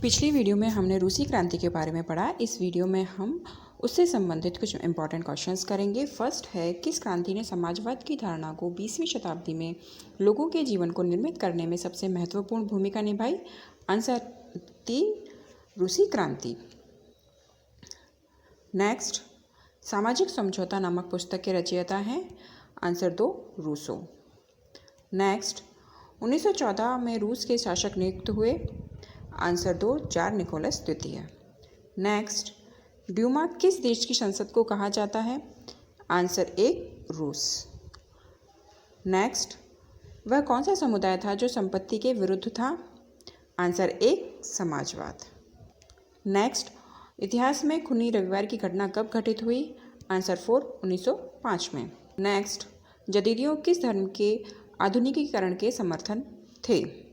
पिछली वीडियो में हमने रूसी क्रांति के बारे में पढ़ा। इस वीडियो में हम उससे संबंधित कुछ इम्पॉर्टेंट क्वेश्चंस करेंगे। फर्स्ट है, किस क्रांति ने समाजवाद की धारणा को 20वीं शताब्दी में लोगों के जीवन को निर्मित करने में सबसे महत्वपूर्ण भूमिका निभाई? आंसर 3, रूसी क्रांति। नेक्स्ट, सामाजिक समझौता नामक पुस्तक के रचयिता हैं? Answer 2, Rousseau. नेक्स्ट, 1914 में रूस के शासक नियुक्त हुए? आंसर 2, जार निकोलस द्वितीय। नेक्स्ट, ड्यूमा किस देश की संसद को कहा जाता है? आंसर 1, रूस। नेक्स्ट, वह कौन सा समुदाय था जो संपत्ति के विरुद्ध था? आंसर 1, समाजवाद। नेक्स्ट, इतिहास में खूनी रविवार की घटना कब घटित हुई? आंसर 4, 1905 में। नेक्स्ट, जदीदियों किस धर्म के आधुनिकीकरण के समर्थन थे?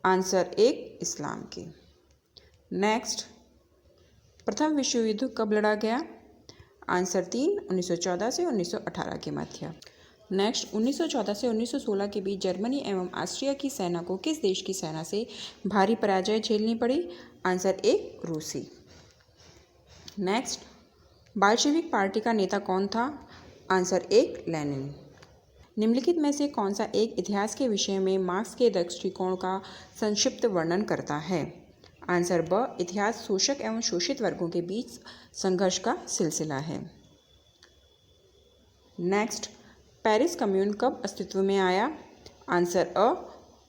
आंसर 1, इस्लाम के। नेक्स्ट, प्रथम विश्व युद्ध कब लड़ा गया? आंसर 3, 1914 से 1918 के मध्य। नेक्स्ट, 1914 से 1916 के बीच जर्मनी एवं ऑस्ट्रिया की सेना को किस देश की सेना से भारी पराजय झेलनी पड़ी? आंसर 1, रूसी। नेक्स्ट, बाल्शेविक पार्टी का नेता कौन था? Answer 1, Lenin. निम्नलिखित में से कौन सा एक इतिहास के विषय में मार्क्स के दृष्टिकोण का संक्षिप्त वर्णन करता है? आंसर ब, इतिहास शोषक एवं शोषित वर्गों के बीच संघर्ष का सिलसिला है। नेक्स्ट, पेरिस कम्यून कब अस्तित्व में आया? आंसर अ,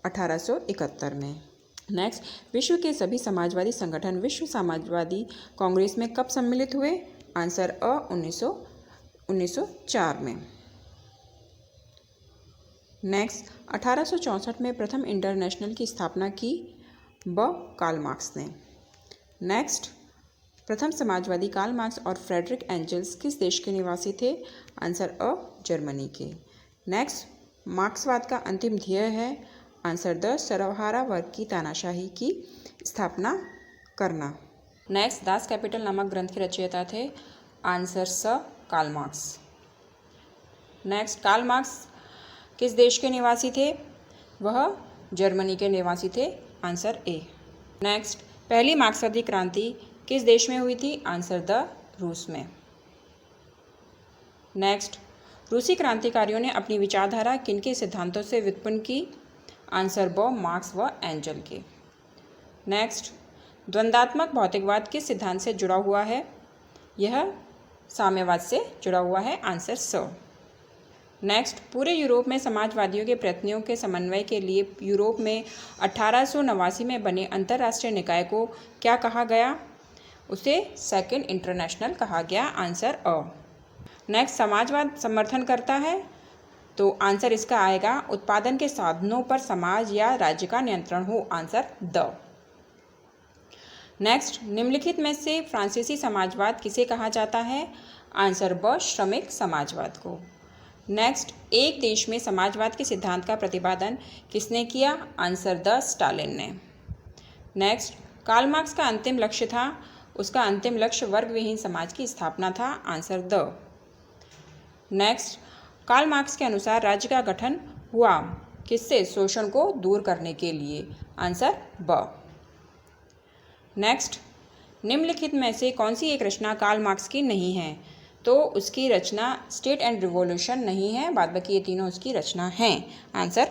1871 में। नेक्स्ट, विश्व के सभी समाजवादी संगठन विश्व समाजवादी कांग्रेस में कब सम्मिलित हुए? आंसर अ, 1904 में। नेक्स्ट, 1864 में प्रथम इंटरनेशनल की स्थापना की? ब, कार्ल मार्क्स ने। नेक्स्ट, प्रथम समाजवादी कार्ल मार्क्स और फ्रेडरिक एंजल्स किस देश के निवासी थे? आंसर अ, जर्मनी के। नेक्स्ट, मार्क्सवाद का अंतिम ध्येय है? आंसर द, सर्वहारा वर्ग की तानाशाही की स्थापना करना। नेक्स्ट, दास कैपिटल नामक ग्रंथ के रचयिता थे? आंसर स, Karl Marx. Next, Karl Marx किस देश के निवासी थे? वह जर्मनी के निवासी थे। Answer A. नेक्स्ट, पहली मार्क्सवादी क्रांति किस देश में हुई थी? आंसर द, रूस में। नेक्स्ट, रूसी क्रांतिकारियों ने अपनी विचारधारा किनके सिद्धांतों से व्युत्पन्न की? आंसर ब, मार्क्स व एंजल के। नेक्स्ट, द्वंद्वात्मक भौतिकवाद किस सिद्धांत से जुड़ा हुआ है? यह साम्यवाद से जुड़ा हुआ है। आंसर स। नेक्स्ट, पूरे यूरोप में समाजवादियों के प्रयत्नों के समन्वय के लिए यूरोप में 1889 में बने अंतर्राष्ट्रीय निकाय को क्या कहा गया? उसे सेकंड इंटरनेशनल कहा गया। आंसर अ। नेक्स्ट, समाजवाद समर्थन करता है? तो आंसर इसका आएगा, उत्पादन के साधनों पर समाज या राज्य का नियंत्रण हो। आंसर द। नेक्स्ट, निम्नलिखित में से फ्रांसीसी समाजवाद किसे कहा जाता है? आंसर ब, श्रमिक समाजवाद को। नेक्स्ट, एक देश में समाजवाद के सिद्धांत का प्रतिपादन किसने किया? आंसर द, स्टालिन ने। नेक्स्ट, कार्ल मार्क्स का अंतिम लक्ष्य था? उसका अंतिम लक्ष्य वर्ग विहीन समाज की स्थापना था। आंसर द। नेक्स्ट, कार्ल मार्क्स के अनुसार राज्य का गठन हुआ किससे? शोषण को दूर करने के लिए। आंसर ब। नेक्स्ट, निम्नलिखित में से कौन सी एक रचना कार्ल मार्क्स की नहीं है? तो उसकी रचना स्टेट एंड रिवॉल्यूशन नहीं है, बाद बाकी ये तीनों उसकी रचना हैं। आंसर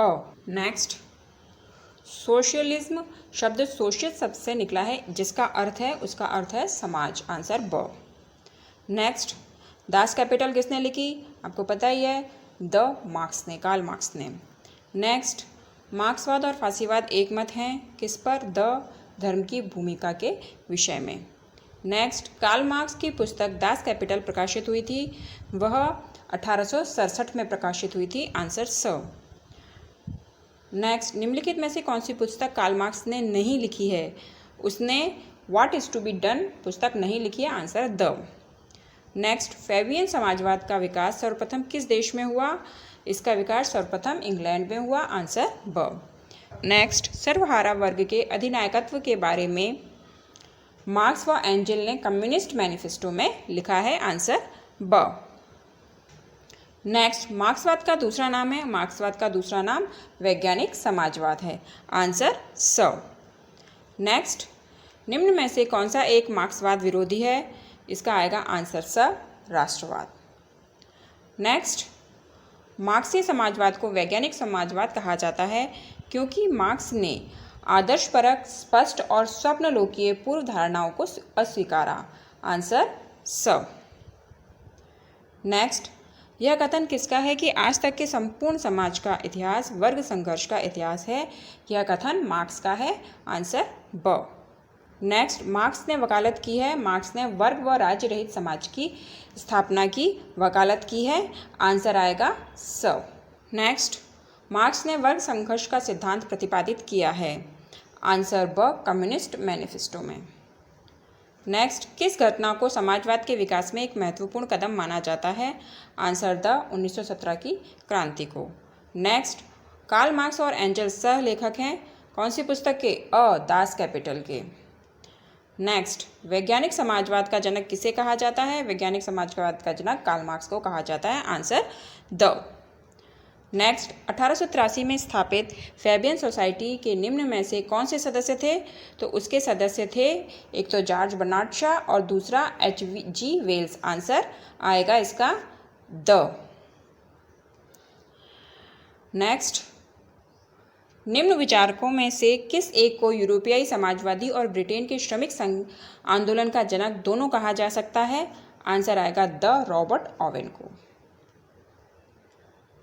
अ। नेक्स्ट, सोशलिज्म शब्द सोशियस शब्द से निकला है, जिसका अर्थ है, उसका अर्थ है समाज। आंसर ब। नेक्स्ट, दास कैपिटल किसने लिखी? आपको पता ही है, द मार्क्स ने, कार्ल मार्क्स ने। नेक्स्ट, मार्क्सवाद और फासीवाद एक मत हैं किस पर? द धर्म की भूमिका के विषय में। नेक्स्ट, कार्ल मार्क्स की पुस्तक दास कैपिटल प्रकाशित हुई थी? वह 1867 में प्रकाशित हुई थी। आंसर स। नेक्स्ट, निम्नलिखित में से कौन सी पुस्तक कार्ल मार्क्स ने नहीं लिखी है? उसने what is to be done पुस्तक नहीं लिखी है। आंसर द। नेक्स्ट, फैबियन समाजवाद का विकास सर्वप्रथम किस देश में हुआ? इसका विकास सर्वप्रथम इंग्लैंड में हुआ। आंसर ब। नेक्स्ट, सर्वहारा वर्ग के अधिनायकत्व के बारे में मार्क्स व एंजल ने कम्युनिस्ट मैनिफेस्टो में लिखा है। आंसर ब। नेक्स्ट, मार्क्सवाद का दूसरा नाम है? मार्क्सवाद का दूसरा नाम वैज्ञानिक समाजवाद है। आंसर स। नेक्स्ट, निम्न में से कौन सा एक मार्क्सवाद विरोधी है? इसका आएगा आंसर स, राष्ट्रवाद। नेक्स्ट, मार्क्सी समाजवाद को वैज्ञानिक समाजवाद कहा जाता है क्योंकि मार्क्स ने आदर्शपरक, स्पष्ट और स्वप्नलोकीय पूर्व धारणाओं को अस्वीकारा। आंसर स। नेक्स्ट, यह कथन किसका है कि आज तक के संपूर्ण समाज का इतिहास वर्ग संघर्ष का इतिहास है? यह कथन मार्क्स का है। आंसर ब। नेक्स्ट, मार्क्स ने वकालत की है। मार्क्स ने वर्ग व राज्य रहित समाज की स्थापना की वकालत की है। आंसर आएगा स। नेक्स्ट, मार्क्स ने वर्ग संघर्ष का सिद्धांत प्रतिपादित किया है। आंसर ब, कम्युनिस्ट मैनिफेस्टो में। नेक्स्ट, किस घटना को समाजवाद के विकास में एक महत्वपूर्ण कदम माना जाता है? आंसर द, 1917 की क्रांति को। नेक्स्ट, कार्ल मार्क्स और एंजल्स सह लेखक हैं कौन सी पुस्तक के? अ, दास कैपिटल के। नेक्स्ट, वैज्ञानिक समाजवाद का जनक किसे कहा जाता है? वैज्ञानिक समाजवाद का जनक कार्ल मार्क्स को कहा जाता है। आंसर द। नेक्स्ट, 1883 में स्थापित फैबियन सोसाइटी के निम्न में से कौन से सदस्य थे? तो उसके सदस्य थे एक तो जॉर्ज बर्नार्ड शॉ और दूसरा H.G. वेल्स। आंसर आएगा इसका द। नेक्स्ट, निम्न विचारकों में से किस एक को यूरोपियाई समाजवादी और ब्रिटेन के श्रमिक संघ आंदोलन का जनक दोनों कहा जा सकता है? आंसर आएगा द, रॉबर्ट ओवेन को।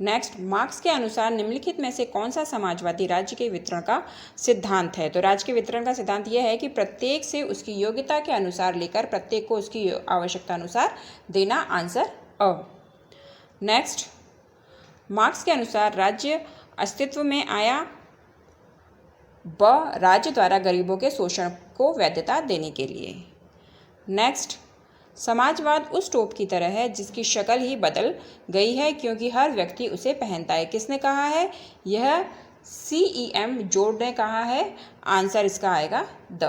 नेक्स्ट, मार्क्स के अनुसार निम्नलिखित में से कौन सा समाजवादी राज्य के वितरण का सिद्धांत है? तो राज्य के वितरण का सिद्धांत यह है कि प्रत्येक से उसकी योग्यता के अनुसार लेकर प्रत्येक को उसकी आवश्यकता अनुसार देना। आंसर अ। नेक्स्ट, मार्क्स के अनुसार राज्य अस्तित्व में आया। ब, राज्य द्वारा गरीबों के शोषण को वैधता देने के लिए। नेक्स्ट, समाजवाद उस टोप की तरह है जिसकी शक्ल ही बदल गई है क्योंकि हर व्यक्ति उसे पहनता है। किसने कहा है? यह CEM जोड़ ने कहा है। आंसर इसका आएगा द।